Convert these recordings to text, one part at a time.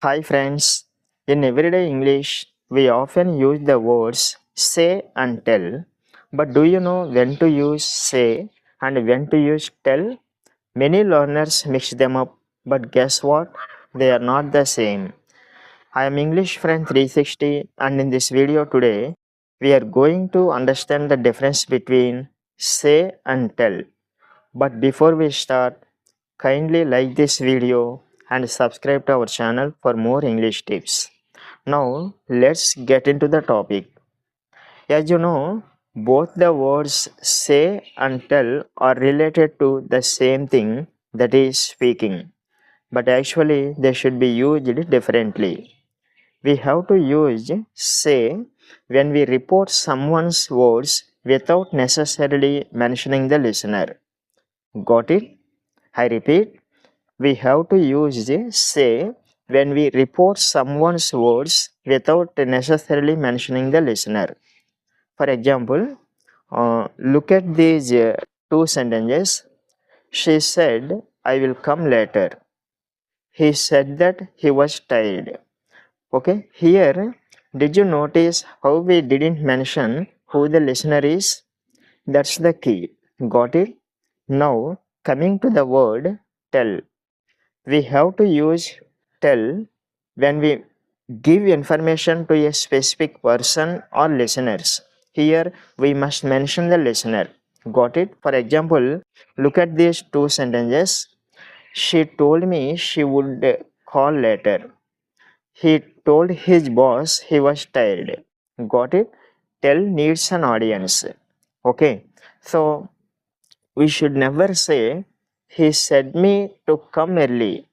Hi friends, in everyday English, we often use the words say and tell. But do you know when to use say and when to use tell? Many learners mix them up, but guess what? They are not the same. I am English Friend 360 and in this video today, we are going to understand the difference between say and tell. But before we start, kindly like this video and subscribe to our channel for more English tips. Now, let's get into the topic. As you know, both the words say and tell are related to the same thing, that is speaking, but actually they should be used differently. We have to use say when we report someone's words without necessarily mentioning the listener. Got it? I repeat, we have to use say when we report someone's words without necessarily mentioning the listener. For example, look at these two sentences. She said, I will come later. He said that he was tired. Okay, here, did you notice how we didn't mention who the listener is? That's the key. Got it? Now, coming to the word tell. We have to use tell when we give information to a specific person or listeners. Here we must mention the listener. Got it? For example, look at these two sentences. She told me she would call later. He told his boss he was tired. Got it? Tell needs an audience. Okay. So we should never say he said me to come early.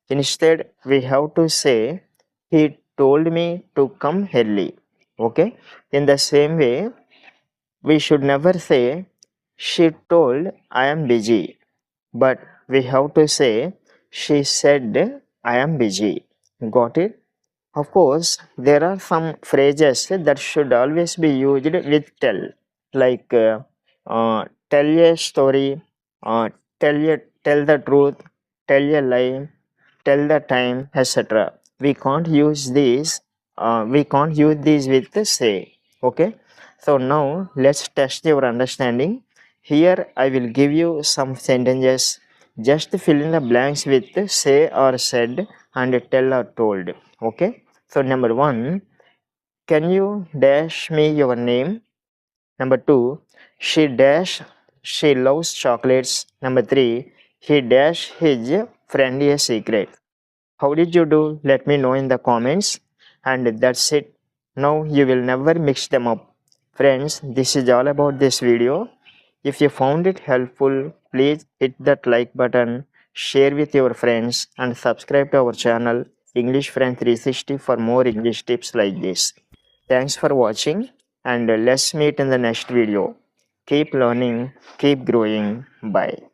Instead, we have to say, he told me to come early. Okay? In the same way, we should never say, she told I am busy. But we have to say, she said I am busy. Got it? Of course, there are some phrases that should always be used with tell, like tell a story, uh, tell the truth, tell a lie, tell the time, etc. We can't use these. We can't use these with the say. Okay. So now let's test your understanding. Here I will give you some sentences. Just fill in the blanks with say or said and tell or told. Okay. So number one, can you dash me your name? Number two, she dash she loves chocolates. Number three, he dash his friend a secret. How did you do? Let me know in the comments. And that's it. Now you will never mix them up. Friends, this is all about this video. If you found it helpful, please hit that like button, share with your friends and subscribe to our channel English Friend 360 for more English tips like this. Thanks for watching and let's meet in the next video. Keep learning, keep growing. Bye.